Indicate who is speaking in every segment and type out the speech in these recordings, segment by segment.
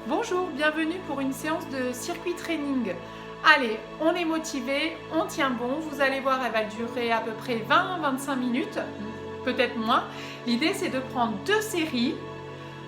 Speaker 1: Bonjour, bienvenue pour une séance de circuit training. Allez, on est motivé, on tient bon. Vous allez voir, elle va durer à peu près 20-25 minutes, peut-être moins. L'idée, c'est de prendre deux séries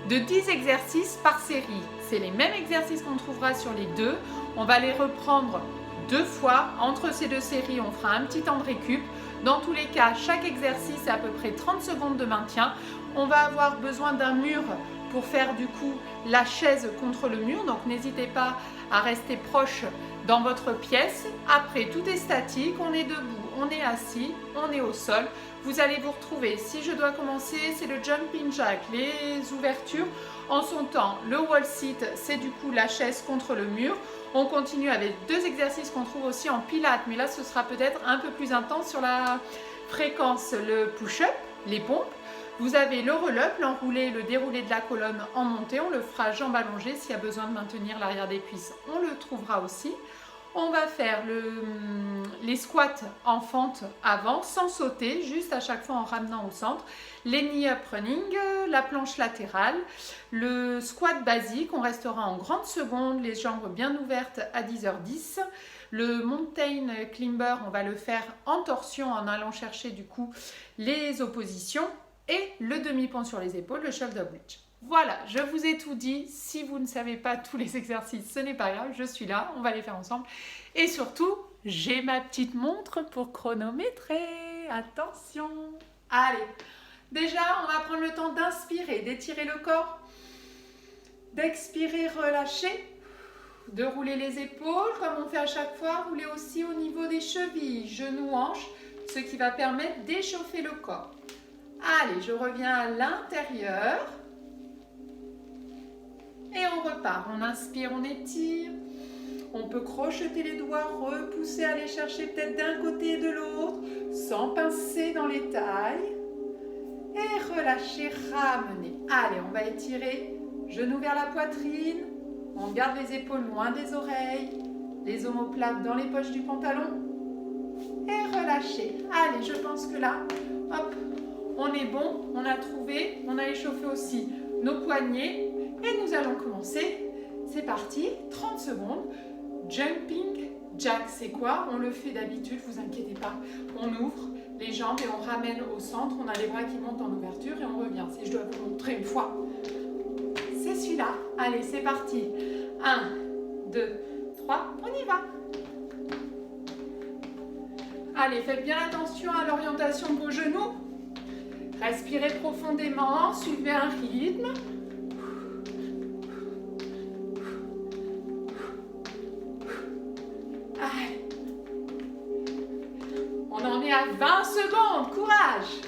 Speaker 1: de 10 exercices par série. C'est les mêmes exercices qu'on trouvera sur les deux. On va les reprendre deux fois. Entre ces deux séries, on fera un petit temps de récup. Dans tous les cas, chaque exercice est à peu près 30 secondes de maintien. On va avoir besoin d'un mur pour faire du coup la chaise contre le mur. Donc n'hésitez pas à rester proche dans votre pièce. Après, tout est statique. On est debout, on est assis, on est au sol. Vous allez vous retrouver. Si je dois commencer, c'est le jumping jack, les ouvertures en son temps. Le wall sit, c'est du coup la chaise contre le mur. On continue avec deux exercices qu'on trouve aussi en pilates, mais là ce sera peut-être un peu plus intense sur la fréquence. Le push-up, les pompes. Vous avez le roll-up, l'enroulé, le déroulé de la colonne en montée. On le fera jambes allongées. S'il y a besoin de maintenir l'arrière des cuisses, on le trouvera aussi. On va faire les squats en fente avant, sans sauter, juste à chaque fois en ramenant au centre. Les knee-up running, la planche latérale, le squat basique, on restera en grande seconde, les jambes bien ouvertes à 10h10. Le mountain climber, on va le faire en torsion en allant chercher du coup les oppositions. Et le demi-pont sur les épaules, le shoulder bridge. Voilà, je vous ai tout dit. Si vous ne savez pas tous les exercices, ce n'est pas grave, je suis là, on va les faire ensemble. Et surtout, j'ai ma petite montre pour chronométrer. Attention. Allez, déjà, on va prendre le temps d'inspirer, d'étirer le corps, d'expirer, relâcher, de rouler les épaules comme on fait à chaque fois, rouler aussi au niveau des chevilles, genoux, hanches, ce qui va permettre d'échauffer le corps. Allez, je reviens à l'intérieur. Et on repart. On inspire, on étire. On peut crocheter les doigts, repousser, aller chercher peut-être d'un côté et de l'autre, sans pincer dans les tailles. Et relâcher, ramener. Allez, on va étirer. Genoux vers la poitrine. On garde les épaules loin des oreilles. Les omoplates dans les poches du pantalon. Et relâcher. Allez, je pense que là, hop. On est bon, on a trouvé, on a échauffé aussi nos poignets et nous allons commencer. C'est parti, 30 secondes. Jumping jack, c'est quoi? On le fait d'habitude, vous inquiétez pas. On ouvre les jambes et on ramène au centre. On a les bras qui montent en ouverture et on revient. Si je dois vous montrer une fois, c'est celui-là. Allez, c'est parti. 1, 2, 3, on y va. Allez, faites bien attention à l'orientation de vos genoux. Respirez profondément, suivez un rythme. Allez. On en est à 20 secondes, courage.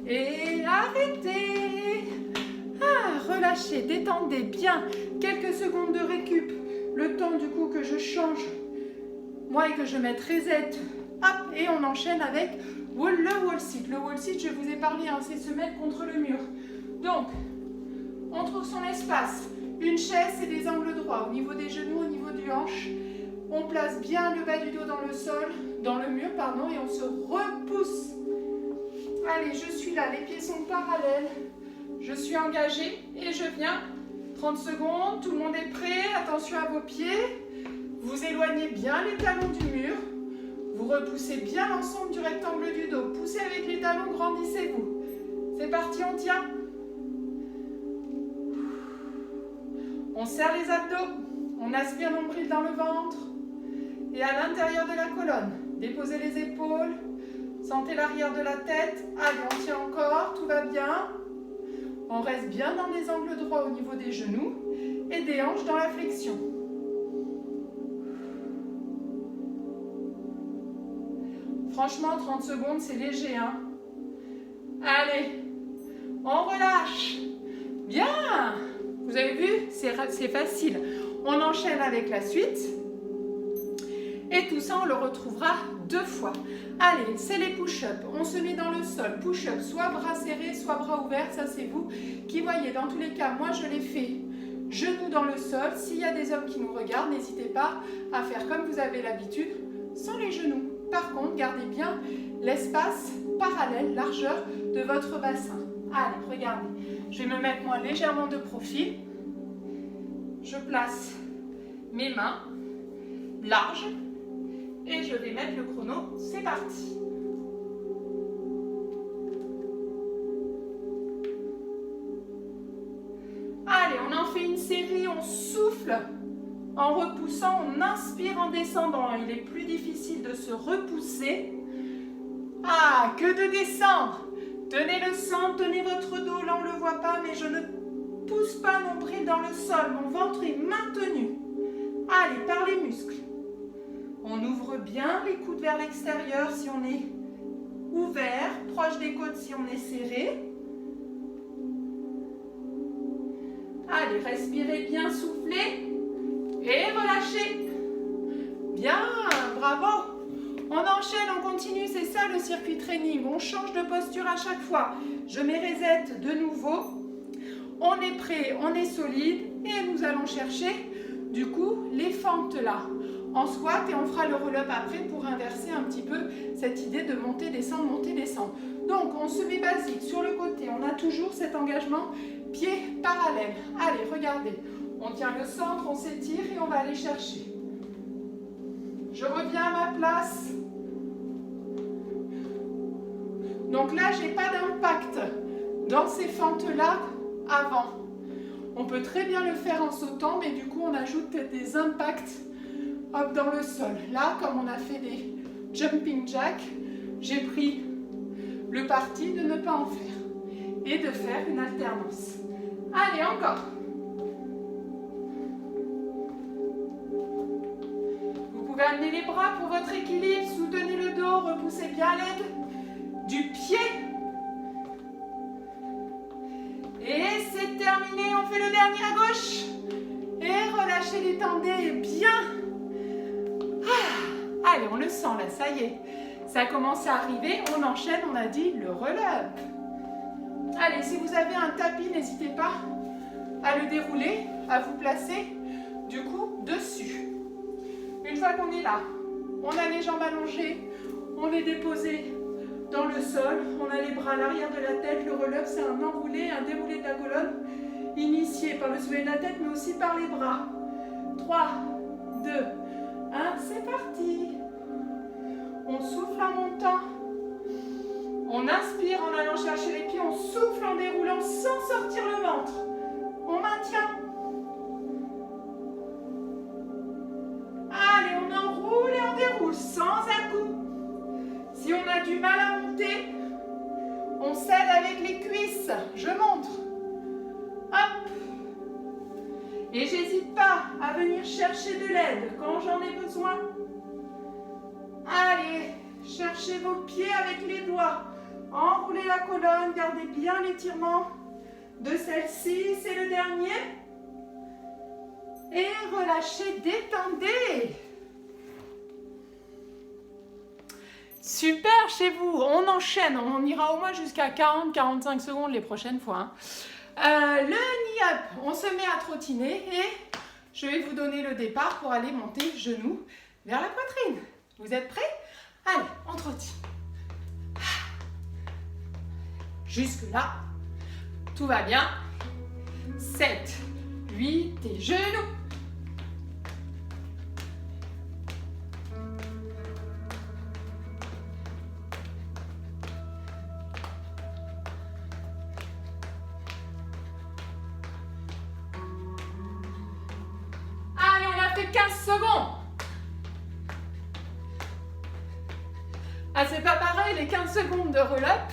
Speaker 1: Et arrêtez. Relâchez, détendez bien. Quelques secondes de récup. Le temps du coup que je change, moi, et que je mette reset, hop, et on enchaîne avec le wall sit. Le wall sit, je vous ai parlé, hein, c'est se mettre contre le mur. Donc, on trouve son espace. Une chaise et des angles droits au niveau des genoux, au niveau du hanche. On place bien le bas du dos dans le sol, dans le mur, pardon, et on se repousse. Allez, je suis là, les pieds sont parallèles. Je suis engagée et je viens. 30 secondes, tout le monde est prêt, attention à vos pieds, vous éloignez bien les talons du mur, vous repoussez bien l'ensemble du rectangle du dos, poussez avec les talons, grandissez-vous. C'est parti, on tient. On serre les abdos, on aspire nombril dans le ventre et à l'intérieur de la colonne. Déposez les épaules, sentez l'arrière de la tête, allez, on tient encore, tout va bien. On reste bien dans les angles droits au niveau des genoux et des hanches dans la flexion. Franchement, 30 secondes, c'est léger, hein? Allez, on relâche. Bien! Vous avez vu? C'est facile. On enchaîne avec la suite. Et tout ça, on le retrouvera deux fois. Allez, c'est les push-ups. On se met dans le sol. Push-up, soit bras serrés, soit bras ouverts. Ça, c'est vous qui voyez. Dans tous les cas, moi, je les fais genoux dans le sol. S'il y a des hommes qui nous regardent, n'hésitez pas à faire comme vous avez l'habitude, sans les genoux. Par contre, gardez bien l'espace parallèle, largeur de votre bassin. Allez, regardez. Je vais me mettre moi légèrement de profil. Je place mes mains larges et je vais mettre le chrono. C'est parti. Allez, on en fait une série, on souffle en repoussant, on inspire en descendant. Il est plus difficile de se repousser que de descendre. Tenez le centre, tenez votre dos, là on ne le voit pas, mais je ne pousse pas mon nombril dans le sol, mon ventre est maintenu. Allez, par les muscles. On ouvre bien les coudes vers l'extérieur si on est ouvert, proche des côtes si on est serré. Allez, respirez bien, soufflez et relâchez. Bien, bravo. On enchaîne, on continue, c'est ça le circuit training. On change de posture à chaque fois. Je mets reset de nouveau. On est prêt, on est solide et nous allons chercher du coup les fentes là en squat et on fera le roll-up après pour inverser un petit peu cette idée de monter, descendre, monter, descendre. Donc on se met basique sur le côté, on a toujours cet engagement pied parallèle. Allez, regardez, on tient le centre, on s'étire et on va aller chercher. Je reviens à ma place. Donc là, je n'ai pas d'impact dans ces fentes-là avant. On peut très bien le faire en sautant, mais du coup, on ajoute des impacts hop, dans le sol. Là, comme on a fait des jumping jacks, j'ai pris le parti de ne pas en faire et de faire une alternance. Allez, encore. Vous pouvez amener les bras pour votre équilibre, soutenez le dos, repoussez bien l'aide du pied. Et c'est terminé, on fait le dernier à gauche. Et relâchez, détendez bien. Allez, on le sent là, ça y est. Ça commence à arriver, on enchaîne, on a dit le roll-up. Allez, si vous avez un tapis, n'hésitez pas à le dérouler, à vous placer du coup dessus. Une fois qu'on est là, on a les jambes allongées, on est déposé dans le sol, on a les bras à l'arrière de la tête. Le roll-up, c'est un enroulé, un déroulé de la colonne, initié par le soulevé de la tête, mais aussi par les bras. 3, 2, 1, c'est parti. On souffle en montant. On inspire en allant chercher les pieds, on souffle en déroulant sans sortir le ventre. On maintient. Allez, on enroule et on déroule sans à-coups. Si on a du mal à monter, on s'aide avec les cuisses. Je montre. Hop. Et j'hésite pas à venir chercher de l'aide quand j'en ai besoin. Allez, cherchez vos pieds avec les doigts. Enroulez la colonne, gardez bien l'étirement de celle-ci, c'est le dernier. Et relâchez, détendez. Super chez vous, on enchaîne, on ira au moins jusqu'à 40-45 secondes les prochaines fois. Le knee-up, on se met à trottiner et je vais vous donner le départ pour aller monter genoux vers la poitrine. Vous êtes prêts? Allez, on trottine. Jusque là, tout va bien. 7, 8 et genoux. Allez, on a fait 15 secondes. Ah, c'est pas pareil les 15 secondes de roll-up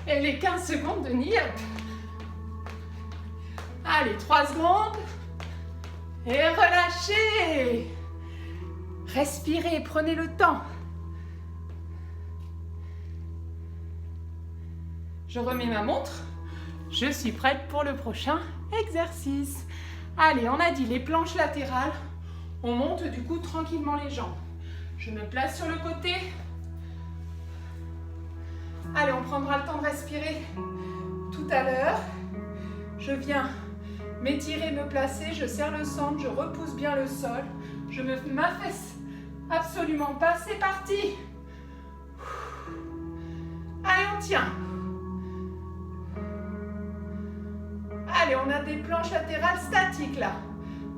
Speaker 1: et les 15 secondes de knee-up. Allez, 3 secondes. Et relâchez. Respirez, prenez le temps. Je remets ma montre. Je suis prête pour le prochain exercice. Allez, on a dit les planches latérales. On monte du coup tranquillement les jambes. Je me place sur le côté. Allez, on prendra le temps de respirer tout à l'heure. Je viens m'étirer, me placer, je serre le centre, je repousse bien le sol. Je me m'affaisse absolument pas, c'est parti. Allez, tient. Allez, on a des planches latérales statiques là.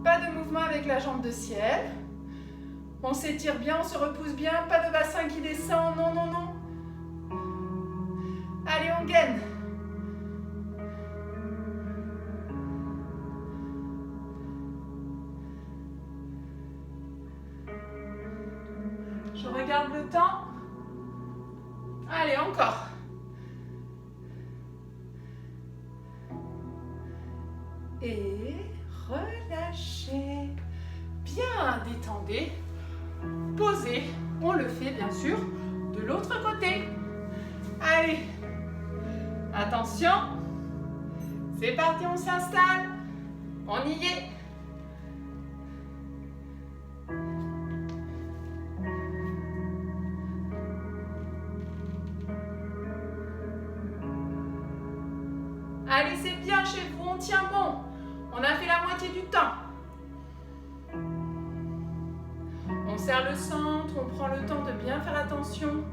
Speaker 1: Pas de mouvement avec la jambe de ciel. On s'étire bien, on se repousse bien. Pas de bassin qui descend. Non, non, non. Allez, on gaine. Je regarde le temps. Allez, encore. Et relâchez. Bien, détendez. Posez. On le fait bien sûr de l'autre côté. Allez. Attention. C'est parti, on s'installe. On y est. Allez, c'est bien chez vous, on tient bon. On a fait la moitié du temps. On serre le centre, on prend le temps de bien faire attention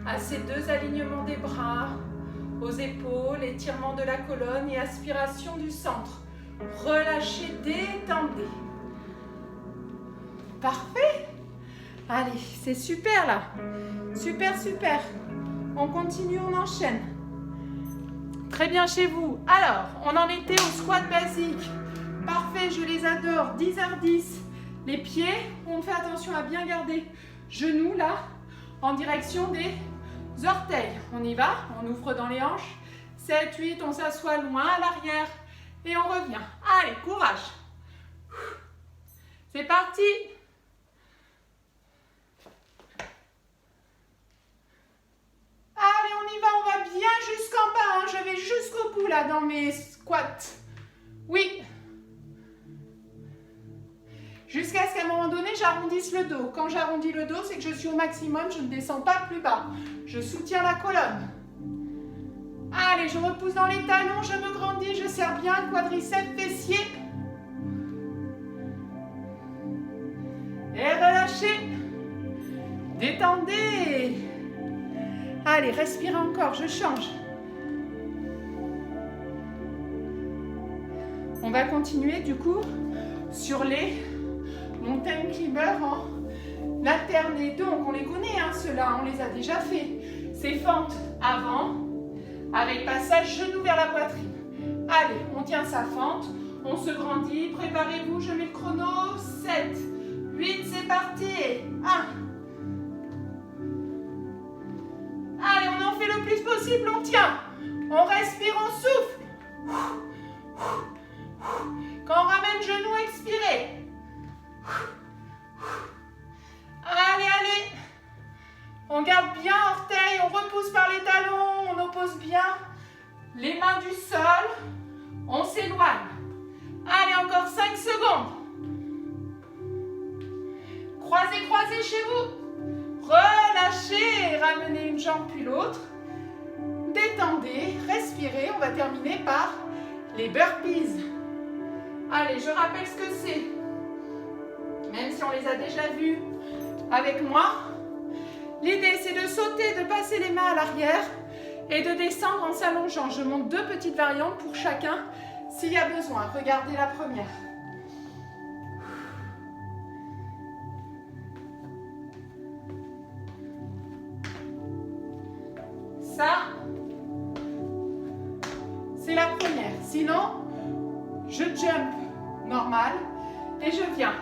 Speaker 1: à ces deux alignements des bras, aux épaules, étirement de la colonne et aspiration du centre. Relâchez, détendez. Parfait. Allez, c'est super là. Super, super. On continue, on enchaîne. Très bien chez vous. Alors, on en était au squat basique. Parfait, je les adore. 10h10. Les pieds, on fait attention à bien garder genoux là, en direction des orteils. On y va, on ouvre dans les hanches. 7, 8, on s'assoit loin à l'arrière et on revient. Allez, courage. C'est parti. Allez, on y va, on va bien jusqu'en bas. Hein. Je vais jusqu'au bout là dans mes squats. Oui. Jusqu'à ce qu'à un moment donné, j'arrondisse le dos. Quand j'arrondis le dos, c'est que je suis au maximum, je ne descends pas plus bas. Je soutiens la colonne. Allez, je repousse dans les talons, je me grandis, je serre bien quadriceps, fessiers. Et relâchez. Détendez. Allez, respirez encore, je change. On va continuer du coup sur les mountain climbers en alterné. Donc on les connaît, hein, ceux-là, on les a déjà fait. C'est fente avant, avec passage genou vers la poitrine. Allez, on tient sa fente, on se grandit, préparez-vous, je mets le chrono. 7, 8, c'est parti. 1. Allez, on en fait le plus possible, on tient. On respire, on souffle. Quand on ramène genou, expirez. Allez, allez. On garde bien orteil, on repousse par les talons, on oppose bien les mains du sol. On s'éloigne. Allez, encore 5 secondes. Croisez, croisez chez vous. Relâchez, ramenez une jambe puis l'autre. Détendez, respirez. On va terminer par les burpees. Allez, je rappelle ce que c'est. Même si on les a déjà vus avec moi. L'idée, c'est de sauter, de passer les mains à l'arrière et de descendre en s'allongeant. Je monte 2 petites variantes pour chacun s'il y a besoin. Regardez la première. Ça, c'est la première. Sinon, je jump normal et je viens.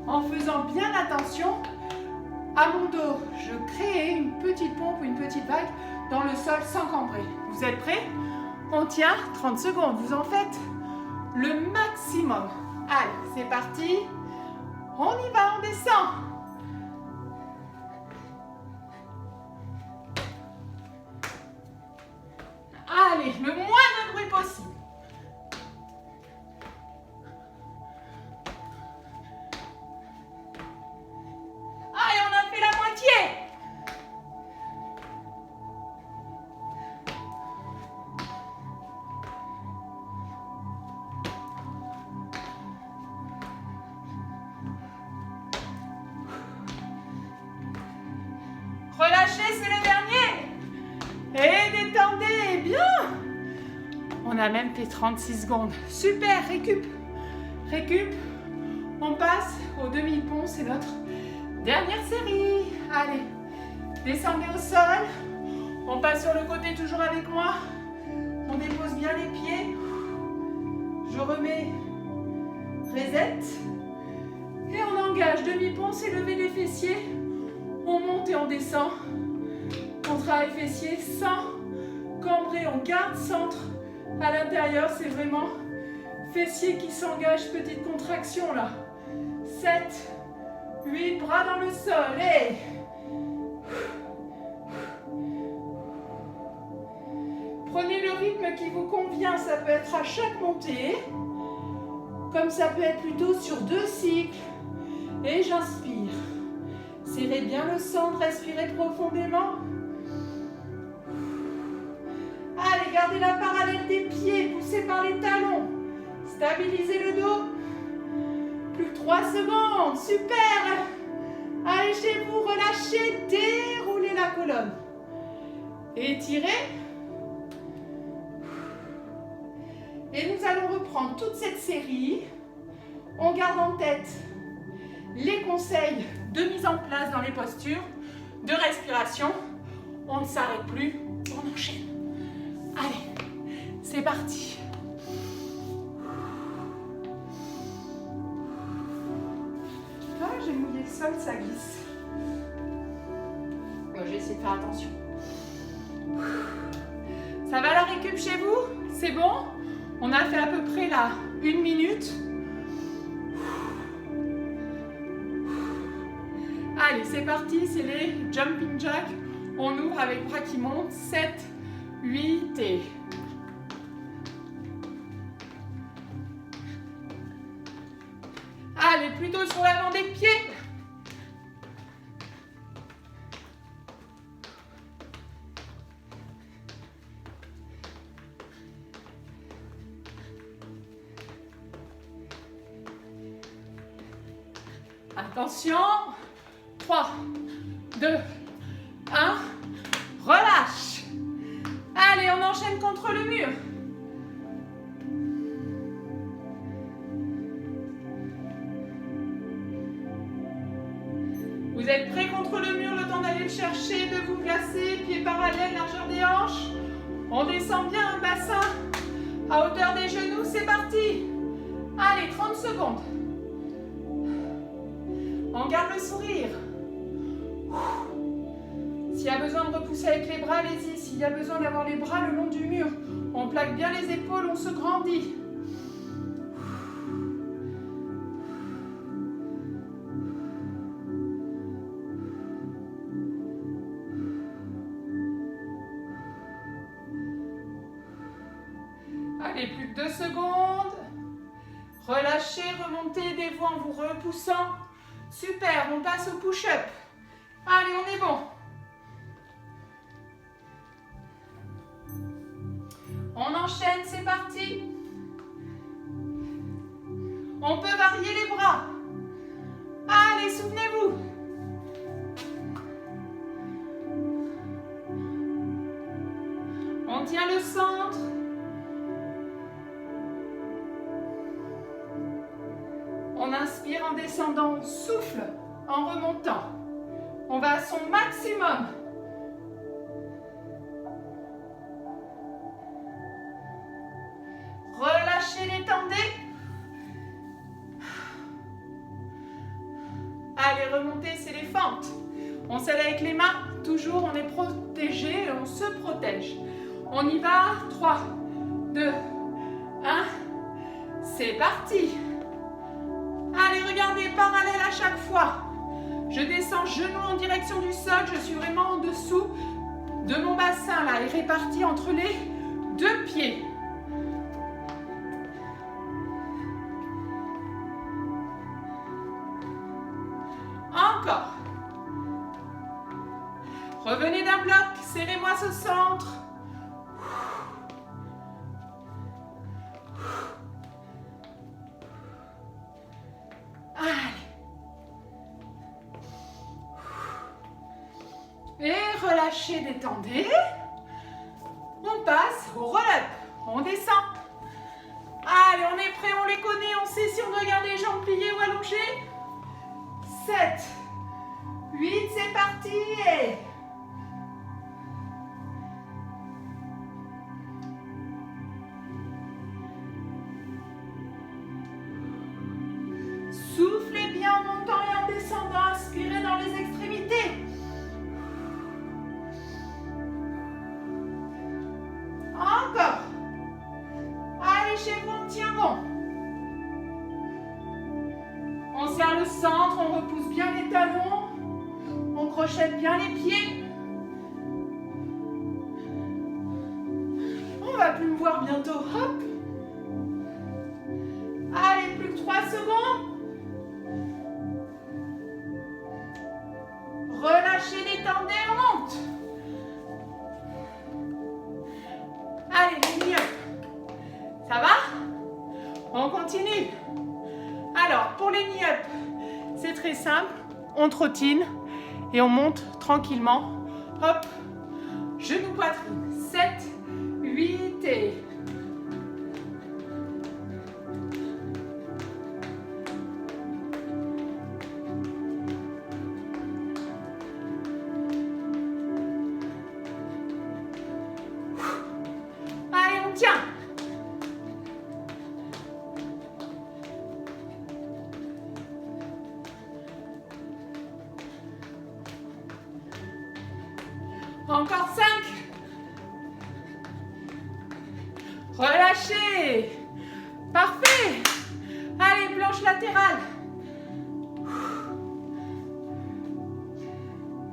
Speaker 1: En faisant bien attention à mon dos, je crée une petite pompe, une petite vague dans le sol sans cambrer. Vous êtes prêts? On tient 30 secondes. Vous en faites le maximum. Allez, c'est parti. On y va, on descend. Allez, le moins de bruit possible. Allez, on a fait la moitié. a même fait 36 secondes. Super, récup. Récup. On passe au demi-pont, c'est notre dernière série. Allez, descendez au sol. On passe sur le côté toujours avec moi. On dépose bien les pieds. Je remets reset. Et on engage. Demi-pont, c'est lever les fessiers. On monte et on descend. On travaille fessiers sans cambrer. On garde centre à l'intérieur. C'est vraiment fessiers qui s'engagent. Petite contraction là. 7, 8, bras dans le sol. Et prenez le rythme qui vous convient. Ça peut être à chaque montée. Comme ça peut être plutôt sur 2 cycles. Et j'inspire. Serrez bien le centre, respirez profondément. Allez, gardez la parallèle des pieds, poussez par les talons. Stabilisez le dos. Plus que 3 secondes, super. Allez chez vous, relâchez, déroulez la colonne. Étirez. Et nous allons reprendre toute cette série. On garde en tête les conseils de mise en place dans les postures, de respiration. On ne s'arrête plus, on enchaîne. Allez, c'est parti. Ah, j'ai mouillé le sol, ça glisse. Bon, je vais essayer de faire attention. Ça va la récup chez vous? C'est bon? On a fait à peu près là 1 minute. Allez, c'est parti, c'est les jumping jacks. On ouvre avec bras qui montent. 7, 8 et... Allez, plutôt sur l'avant des pieds. Attention. 3, 2, 1, relâche. Allez, on enchaîne contre le mur. Vous êtes prêts contre le mur, le temps d'aller le chercher, de vous placer, pieds parallèles, largeur des hanches. On descend bien un bassin à hauteur des genoux, c'est parti. Allez, 30 secondes. On garde le sourire. S'il y a besoin de repousser avec les bras, allez-y. S'il y a besoin d'avoir les bras le long du mur, on plaque bien les épaules, on se grandit. Allez, plus que 2 secondes. Relâchez, remontez des voix en vous repoussant. Super, on passe au push-up. Allez, on est bon. On enchaîne, c'est parti. On peut varier les bras. Allez, souvenez-vous. On tient le centre. On inspire en descendant, on souffle en remontant. On va à son maximum. Relâchez, détendez. Allez, remontez, c'est les fentes. On s'aide avec les mains. Toujours, on est protégé, on se protège. On y va. 3, 2, 1. C'est parti. Allez, regardez, parallèle à chaque fois. Je descends genou en direction du sol. Je suis vraiment en dessous de mon bassin là et réparti entre les 2 pieds. Encore. Revenez d'un bloc, serrez-moi ce centre. Allez. Et relâchez, détendez. On passe au roll-up. On descend. Allez, on est prêt, on les connaît, on sait si on doit garder les jambes pliées ou allongées. 7, 8, c'est parti. Et... soufflez bien en montant et en descendant, inspirez dans les extrémités. Encore. Allez, chez vous, on tient bon. On serre le centre, on repousse bien les talons, on crochette bien les pieds. On va plus me voir bientôt. Hop. Allez, plus que 3 secondes. Relâchez, détendez, on monte. Allez, les mieux. Ça va? On continue. Alors, pour les knee-up, c'est très simple. On trottine et on monte tranquillement. Hop, genou poitrine. 7, 8 et... allez, on tient. Encore 5. Relâchez. Parfait. Allez, planche latérale.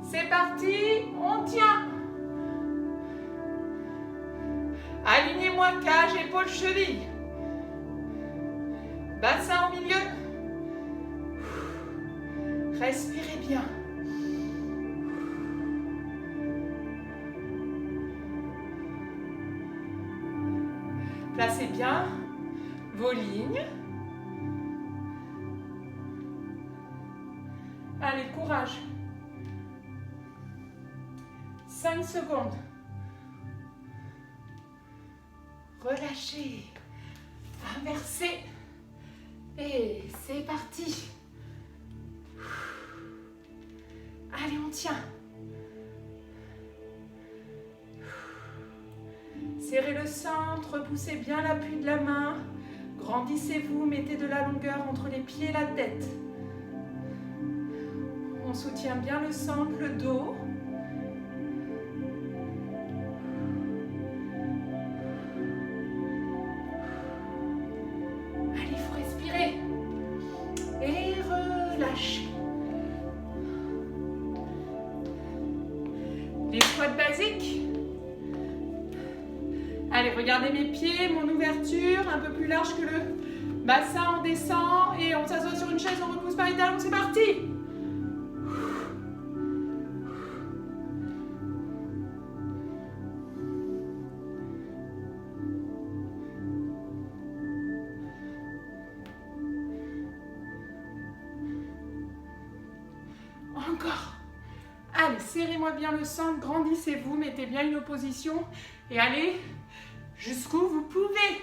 Speaker 1: C'est parti, on tient. Alignez-moi cage, épaules, cheville. Bassin au milieu. Respirez bien. Placez bien vos lignes. Allez, courage. 5 secondes. Relâchez. Inversez. Et c'est parti. Allez, on tient. Serrez le centre, poussez bien l'appui de la main. Grandissez-vous, mettez de la longueur entre les pieds et la tête. On soutient bien le centre, le dos. Allez, il faut respirer. Et relâchez. Les squats basiques. Allez, regardez mes pieds, mon ouverture, un peu plus large que le bassin, on descend et on s'assoit sur une chaise, on repousse par les talons, c'est parti. Encore. Allez, serrez-moi bien le centre, grandissez-vous, mettez bien une opposition et allez jusqu'où vous pouvez.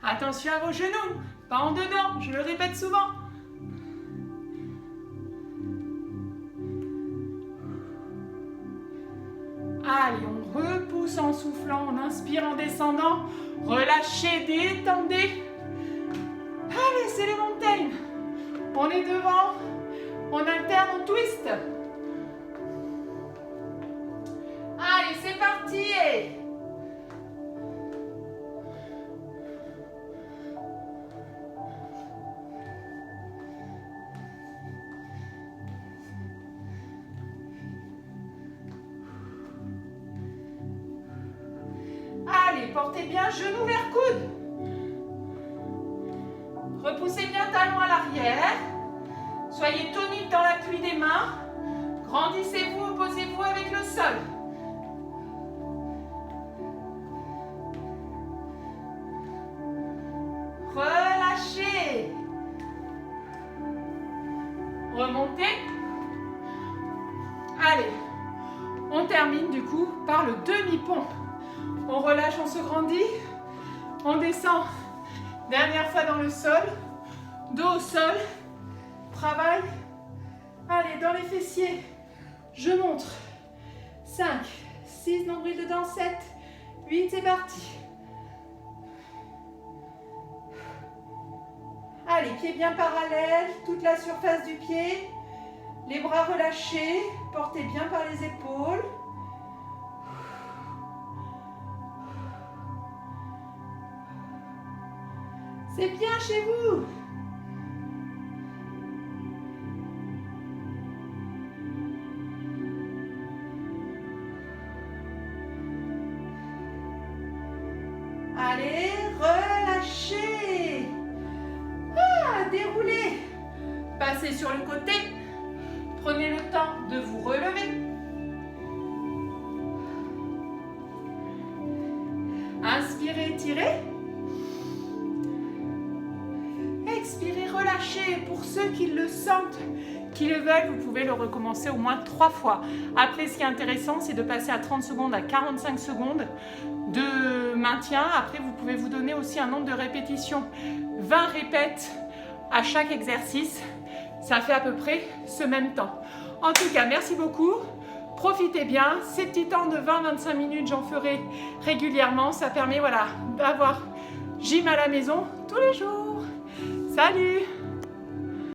Speaker 1: Attention à vos genoux, pas en dedans, je le répète souvent. Allez, on repousse en soufflant, on inspire en descendant. Relâchez, détendez. Allez, c'est les montagnes. On est devant, on alterne, on twist. Allez, c'est parti. Allez, portez bien genou vers coude. Repoussez bien talon à l'arrière. Soyez tonique dans l'appui des mains. Grandissez-vous, opposez-vous avec le sol. Relâchez. Remontez. Allez, on termine du coup par le demi-pont. On relâche, on se grandit. On descend Dernière fois dans le sol. Dos au sol. Travail. Allez, dans les fessiers. Je montre. 5, 6, nombril dedans, 7, 8, c'est parti. Allez, pieds bien parallèles, toute la surface du pied. Les bras relâchés, portés bien par les épaules. C'est bien chez vous. Allez, relâchez. Déroulez. Passez sur le côté. Prenez le temps de vous relever. Inspirez, étirez. Expirez, relâchez. Pour ceux qui le sentent, qui le veulent, vous pouvez le recommencer au moins 3 fois. Après, ce qui est intéressant, c'est de passer à 30 secondes, à 45 secondes de maintien. Après, vous pouvez vous donner aussi un nombre de répétitions. 20 répètes à chaque exercice. Ça fait à peu près ce même temps. En tout cas, merci beaucoup. Profitez bien. Ces petits temps de 20-25 minutes, j'en ferai régulièrement. Ça permet voilà, d'avoir gym à la maison tous les jours. Salut!